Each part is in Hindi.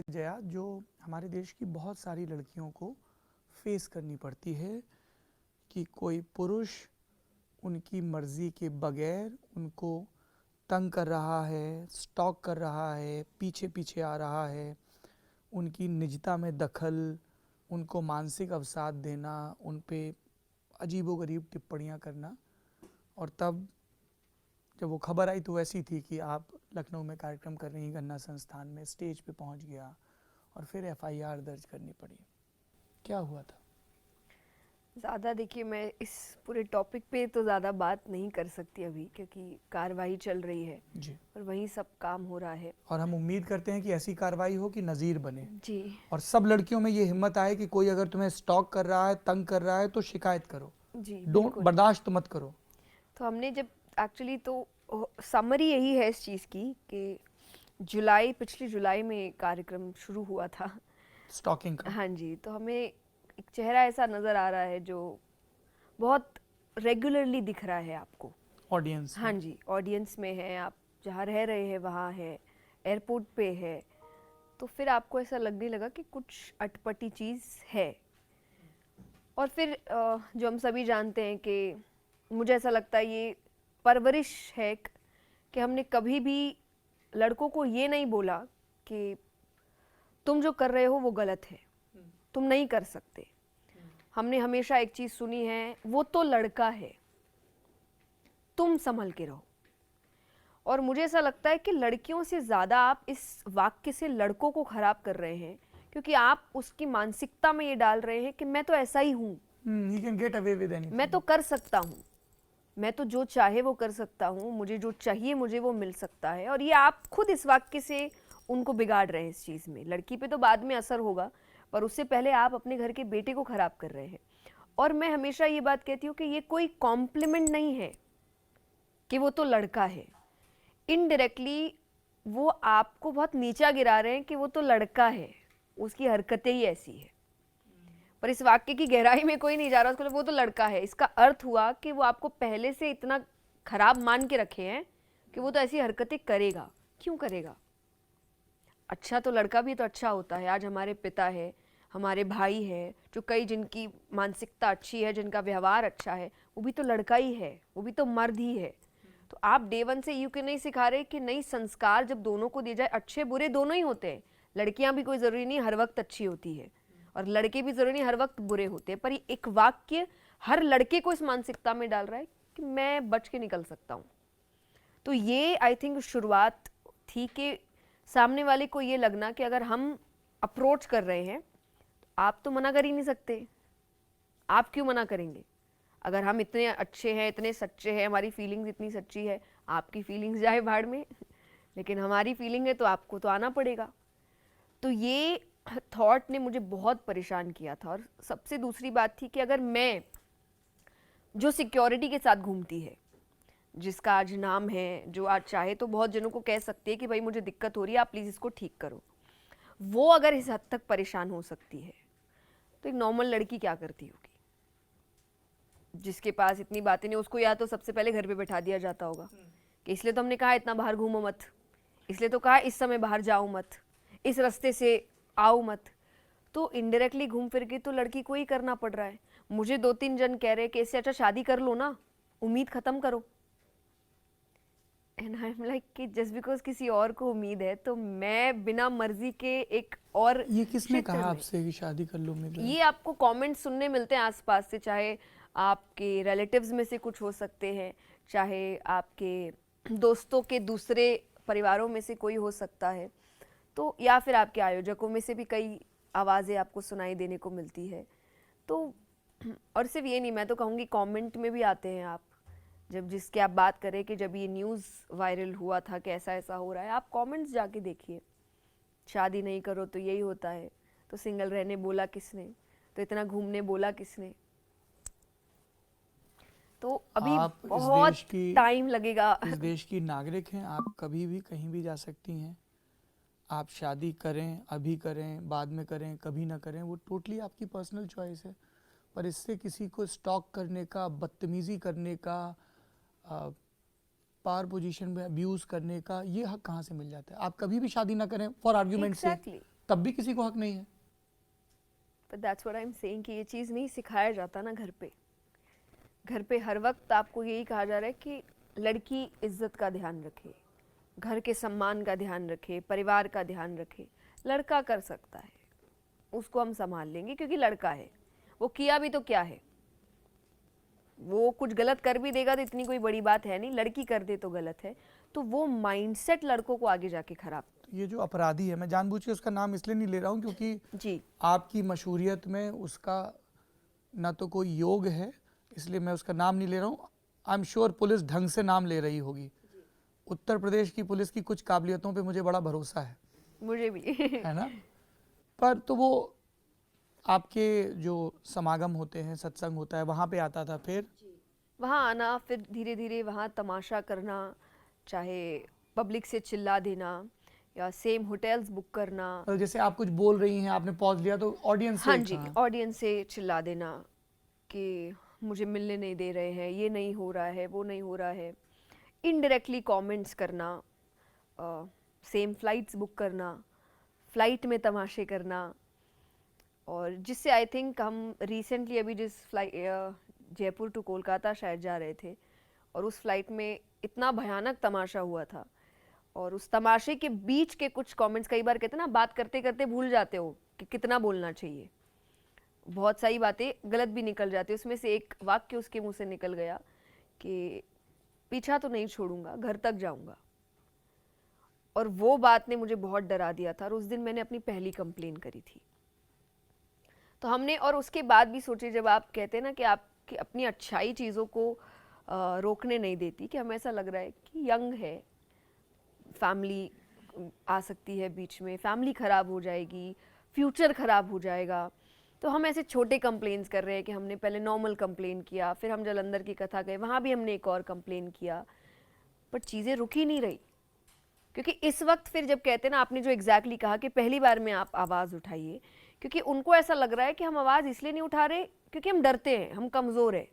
जया, जो हमारे देश की बहुत सारी लड़कियों को फेस करनी पड़ती है कि कोई पुरुष उनकी मर्जी के बगैर उनको तंग कर रहा है, स्टॉक कर रहा है, पीछे पीछे आ रहा है, उनकी निजता में दखल, उनको मानसिक अवसाद देना, उन पे अजीबोगरीब टिप्पणियाँ करना। और तब जब वो खबर आई तो वैसी थी कि आप लखनऊ में कार्यक्रम कर रही गन्ना संस्थान में, स्टेज पे पहुंच गया और फिर एफआईआर दर्ज करनी पड़ी। क्या हुआ था? ज़्यादा देखिए, मैं इस पूरे टॉपिक पे तो ज़्यादा बात नहीं कर सकती अभी, क्योंकि कार्रवाई चल रही है जी। और वहीं सब काम हो रहा है। और हम उम्मीद करते हैं कि ऐसी कार्रवाई हो कि नज़ीर बने जी और सब लड़कियों में ये हिम्मत आए कि कोई अगर तुम्हें स्टॉक कर रहा है, तंग कर रहा है तो शिकायत करो, जी डोंट बिल्कुल। बर्दाश्त मत करो। तो हमने जब एक्चुअली तो समरी यही है इस चीज़ की कि पिछली जुलाई में कार्यक्रम शुरू हुआ था। स्टॉकिंग का। हाँ जी, तो हमें एक चेहरा ऐसा नज़र आ रहा है जो बहुत रेगुलरली दिख रहा है आपको। ऑडियंस हाँ में। जी, ऑडियंस में है, आप जहाँ रह रहे हैं वहाँ है, एयरपोर्ट पे है, तो फिर आपको ऐसा लगने लगा कि कुछ अटपटी चीज़ है। और फिर जो हम सभी जानते हैं कि मुझे ऐसा लगता है ये परवरिश है कि हमने कभी भी लड़कों को ये नहीं बोला कि तुम जो कर रहे हो वो गलत है, तुम नहीं कर सकते। हमने हमेशा एक चीज़ सुनी है, वो तो लड़का है, तुम संभल के रहो। और मुझे ऐसा लगता है कि लड़कियों से ज़्यादा आप इस वाक्य से लड़कों को ख़राब कर रहे हैं, क्योंकि आप उसकी मानसिकता में ये डाल रहे हैं कि मैं तो ऐसा ही हूँ, he can get away with anything, मैं तो कर सकता हूँ, मैं तो जो चाहे वो कर सकता हूँ, मुझे जो चाहिए मुझे वो मिल सकता है। और ये आप खुद इस वाक्य से उनको बिगाड़ रहे हैं इस चीज़ में। लड़की पे तो बाद में असर होगा, पर उससे पहले आप अपने घर के बेटे को ख़राब कर रहे हैं। और मैं हमेशा ये बात कहती हूँ कि ये कोई कॉम्प्लीमेंट नहीं है कि वो तो लड़का है। इनडायरेक्टली वो आपको बहुत नीचा गिरा रहे हैं कि वो तो लड़का है, उसकी हरकतें ही ऐसी है। पर इस वाक्य की गहराई में कोई नहीं जा रहा, उसको वो तो लड़का है, इसका अर्थ हुआ कि वो आपको पहले से इतना खराब मान के रखे हैं कि वो तो ऐसी हरकतें करेगा। क्यों करेगा? अच्छा तो लड़का भी तो अच्छा होता है। आज हमारे पिता है, हमारे भाई है, जो कई जिनकी मानसिकता अच्छी है, जिनका व्यवहार अच्छा है, वो भी तो लड़का ही है, वो भी तो मर्द ही है। तो आप डे वन से यूं क्यों नहीं सिखा रहे कि नहीं, संस्कार जब दोनों को दिए जाए, अच्छे बुरे दोनों ही होते हैं। लड़कियां भी कोई ज़रूरी नहीं हर वक्त अच्छी होती है और लड़के भी ज़रूरी नहीं हर वक्त बुरे होते हैं। पर ये एक वाक्य हर लड़के को इस मानसिकता में डाल रहा है कि मैं बच के निकल सकता हूँ। तो ये आई थिंक शुरुआत थी कि सामने वाले को ये लगना कि अगर हम अप्रोच कर रहे हैं तो आप तो मना कर ही नहीं सकते, आप क्यों मना करेंगे? अगर हम इतने अच्छे हैं, इतने सच्चे हैं, हमारी फीलिंग्स इतनी सच्ची है, आपकी फीलिंग्स जाए भाड़ में लेकिन हमारी फीलिंग है तो आपको तो आना पड़ेगा। तो ये थॉट ने मुझे बहुत परेशान किया था। और सबसे दूसरी बात थी कि अगर मैं, जो सिक्योरिटी के साथ घूमती है, जिसका आज नाम है, जो आज चाहे तो बहुत जनों को कह सकती है कि भाई मुझे दिक्कत हो रही है, आप प्लीज़ इसको ठीक करो, वो अगर इस हद तक परेशान हो सकती है तो एक नॉर्मल लड़की क्या करती होगी, जिसके पास इतनी बातें नहीं? उसको या तो सबसे पहले घर पे बैठा दिया जाता होगा कि इसलिए तो हमने कहा इतना बाहर घूमो मत, इसलिए तो कहा इस समय बाहर जाओ मत, इस रास्ते से आओ मत। तो इनडायरेक्टली घूम फिर के तो लड़की को ही करना पड़ रहा है। मुझे 2-3 जन कह रहे हैं कि इससे अच्छा शादी कर लो ना, उम्मीद खत्म करो। एंड आई एम लाइक कि जस्ट बिकॉज किसी और को उम्मीद है तो मैं बिना मर्जी के एक और ये किसने क्षेत्र कहा में। आपसे कि शादी कर लो? मेरे ये आपको कमेंट सुनने मिलते हैं आसपास से, चाहे आपके रिलेटिव्स में से कुछ हो सकते हैं, चाहे आपके दोस्तों के दूसरे परिवारों में से कोई हो सकता है, तो या फिर आपके आयोजकों में से भी कई आवाज़ें आपको सुनाई देने को मिलती है। तो और सिर्फ ये नहीं, मैं तो कहूँगी कमेंट में भी आते हैं आप, जब जिसके आप बात करें कि जब ये न्यूज़ वायरल हुआ था कि ऐसा ऐसा हो रहा है, आप कमेंट्स जाके देखिए। शादी नहीं करो तो यही होता है, तो सिंगल रहने बोला किसने, तो इतना घूमने बोला किसने। तो अभी आप बहुत टाइम लगेगा। इस देश की नागरिक हैं, आप कभी भी कहीं भी जा सकती हैं। आप शादी करें, अभी करें, बाद में करें, कभी ना करें, वो टोटली आपकी पर्सनल चॉइस है। पर इससे किसी को स्टॉक करने का, बदतमीज़ी करने का, पावर पोजीशन में अब्यूज़ करने का ये हक कहाँ से मिल जाता है? आप कभी भी शादी ना करें फॉर आर्ग्यूमेंट से, एग्जैक्टली। तब भी किसी को हक नहीं है। But that's what I am saying कि ये चीज़ नहीं सिखाया जाता ना घर पे। घर पे हर वक्त आपको यही कहा जा रहा है कि लड़की इज्जत का ध्यान रखे, घर के सम्मान का ध्यान रखे, परिवार का ध्यान रखे। लड़का कर सकता है, उसको हम संभाल लेंगे क्योंकि लड़का है। वो किया भी तो क्या है, वो कुछ गलत कर भी देगा तो इतनी कोई बड़ी बात है नहीं, लड़की कर दे तो गलत है। तो वो माइंडसेट लड़कों को आगे जाके खराब। ये जो अपराधी है, मैं जानबूझ के उसका नाम इसलिए नहीं ले रहा हूँ क्योंकि जी आपकी मशहूरियत में उसका ना तो कोई योग है, इसलिए मैं उसका नाम नहीं ले रहा हूँ। आई एम श्योर पुलिस ढंग से नाम ले रही होगी। उत्तर प्रदेश की पुलिस की कुछ काबिलियतों पे मुझे बड़ा भरोसा है, मुझे भी है ना। पर तो वो आपके जो समागम होते हैं, सत्संग होता है, वहाँ पे आता था, फिर वहाँ आना, फिर धीरे धीरे वहाँ तमाशा करना, चाहे पब्लिक से चिल्ला देना या सेम होटल्स बुक करना। तो जैसे आप कुछ बोल रही हैं, आपने पॉज लिया तो ऑडियंस से हाँ जी, ऑडियंस से चिल्ला देना कि मुझे मिलने नहीं दे रहे हैं, ये नहीं हो रहा है, वो नहीं हो रहा है। इनडायरेक्टली कमेंट्स करना, सेम फ्लाइट्स बुक करना, फ्लाइट में तमाशे करना। और जिससे आई थिंक हम रिसेंटली अभी जिस फ्लाइट जयपुर टू कोलकाता शायद जा रहे थे, और उस फ्लाइट में इतना भयानक तमाशा हुआ था। और उस तमाशे के बीच के कुछ कमेंट्स, कई बार कहते हैं ना बात करते करते भूल जाते हो कि कितना बोलना चाहिए, बहुत सारी बातें गलत भी निकल जाती है। उसमें से एक वाक्य उसके मुंह से निकल गया कि पीछा तो नहीं छोड़ूंगा, घर तक जाऊंगा। और वो बात ने मुझे बहुत डरा दिया था, और उस दिन मैंने अपनी पहली कंप्लेन करी थी। तो हमने, और उसके बाद भी सोचे, जब आप कहते हैं ना कि आपकी अपनी अच्छाई चीज़ों को रोकने नहीं देती, कि हमें ऐसा लग रहा है कि यंग है, फैमिली आ सकती है बीच में, फैमिली ख़राब हो जाएगी, फ्यूचर ख़राब हो जाएगा। तो हम ऐसे छोटे कंप्लेन्स कर रहे हैं कि हमने पहले नॉर्मल कंप्लेन किया, फिर हम जलंधर की कथा गए, वहाँ भी हमने एक और कंप्लेन किया, बट चीज़ें रुक ही नहीं रही। क्योंकि इस वक्त फिर जब कहते हैं ना, आपने जो एग्जैक्टली कहा कि पहली बार में आप आवाज़ उठाइए, क्योंकि उनको ऐसा लग रहा है कि हम आवाज़ इसलिए नहीं उठा रहे क्योंकि हम डरते हैं, हम कमज़ोर हैं।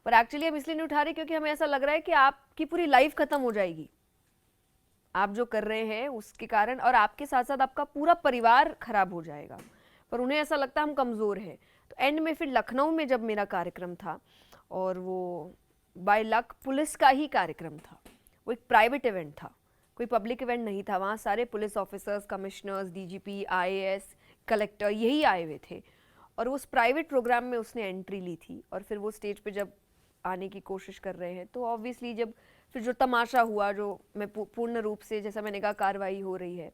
पर एक्चुअली हम इसलिए नहीं उठा रहे क्योंकि हमें ऐसा लग रहा है कि आपकी पूरी लाइफ ख़त्म हो जाएगी आप जो कर रहे हैं उसके कारण, और आपके साथ साथ आपका पूरा परिवार खराब हो जाएगा। पर उन्हें ऐसा लगता है हम कमज़ोर हैं। तो एंड में फिर लखनऊ में जब मेरा कार्यक्रम था, और वो बाय लक पुलिस का ही कार्यक्रम था, वो एक प्राइवेट इवेंट था, कोई पब्लिक इवेंट नहीं था। वहाँ सारे police officers, commissioners, DGP, IAS, collector यही आए हुए थे। और उस प्राइवेट प्रोग्राम में उसने एंट्री ली थी, और फिर वो स्टेज पे जब आने की कोशिश कर रहे हैं, तो ऑब्वियसली जब फिर जो तमाशा हुआ, जो मैं पूर्ण रूप से, जैसा मैंने कहा, कार्रवाई हो रही है,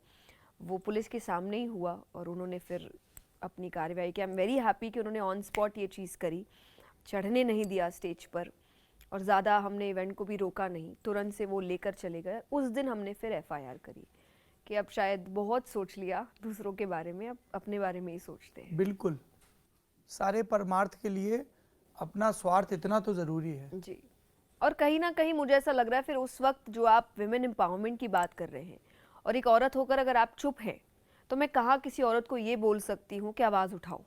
वो पुलिस के सामने ही हुआ। और उन्होंने फिर अपनी कार्रवाई की। आई एम वेरी हैप्पी कि उन्होंने ऑन स्पॉट ये चीज़ करी, चढ़ने नहीं दिया स्टेज पर, और ज़्यादा हमने इवेंट को भी रोका नहीं, तुरंत से वो लेकर चले गए। उस दिन हमने फिर एफआईआर करी कि अब शायद बहुत सोच लिया दूसरों के बारे में, अब अपने बारे में ही सोचते हैं। बिल्कुल, सारे परमार्थ के लिए अपना स्वार्थ इतना तो ज़रूरी है जी। और कहीं ना कहीं मुझे ऐसा लग रहा है, फिर उस वक्त जो आप विमेन एम्पावरमेंट की बात कर रहे हैं, और एक औरत होकर अगर आप चुप हैं, तो मैं कहाँ किसी औरत को ये बोल सकती हूँ कि आवाज़ उठाओ।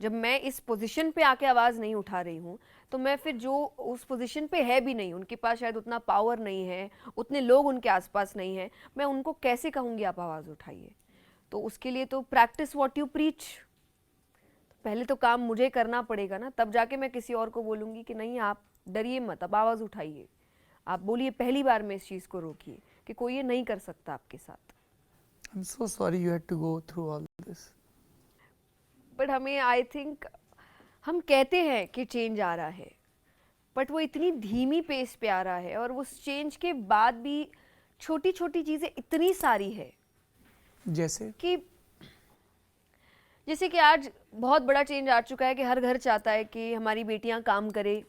जब मैं इस पोजीशन पे आके आवाज़ नहीं उठा रही हूँ, तो मैं फिर जो उस पोजीशन पे है भी नहीं, उनके पास शायद उतना पावर नहीं है, उतने लोग उनके आसपास नहीं हैं, मैं उनको कैसे कहूँगी आप आवाज़ उठाइए। तो उसके लिए तो प्रैक्टिस व्हाट यू प्रीच, पहले तो काम मुझे करना पड़ेगा ना, तब जाके मैं किसी और को बोलूँगी कि नहीं आप डरिए मत, अब आवाज़ उठाइए, आप बोलिए, पहली बार में इस चीज़ को रोकिए कि कोई ये नहीं कर सकता आपके साथ। I'm so sorry you had to go through all this. But हमें, आई थिंक, हम कहते हैं कि चेंज आ रहा है, बट वो इतनी धीमी पेस पे आ रहा है, और उस चेंज के बाद भी छोटी छोटी चीज़ें इतनी सारी है जैसे जैसे कि आज बहुत बड़ा चेंज आ चुका है कि हर घर चाहता है कि हमारी बेटियां काम करे,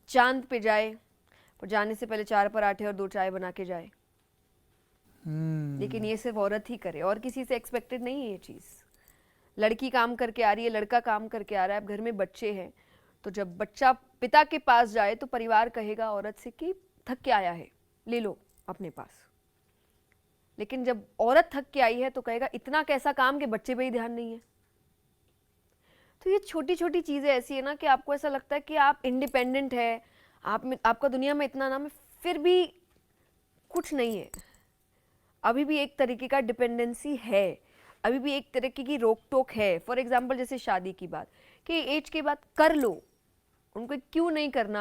चांद पे जाए, पर जाने से पहले 4 पराठे और 2 चाय बना के जाए। लेकिन ये सिर्फ औरत ही करे, और किसी से एक्सपेक्टेड नहीं है ये चीज़। लड़की काम करके आ रही है, लड़का काम करके आ रहा है, अब घर में बच्चे हैं, तो जब बच्चा पिता के पास जाए तो परिवार कहेगा औरत से कि थक के आया है, ले लो अपने पास। लेकिन जब औरत थक के आई है तो कहेगा इतना कैसा काम कि बच्चे पे ही ध्यान नहीं है। तो ये छोटी छोटी चीज़ें ऐसी है ना कि आपको ऐसा लगता है कि आप इंडिपेंडेंट है, आप में, आपका दुनिया में इतना नाम है, फिर भी कुछ नहीं है, अभी भी एक तरीके का डिपेंडेंसी है। अभी भी एक तरीके की रोक टोक है। फॉर एग्जाम्पल जैसे शादी की बात कि एज के बाद कर लो, उनको क्यों नहीं करना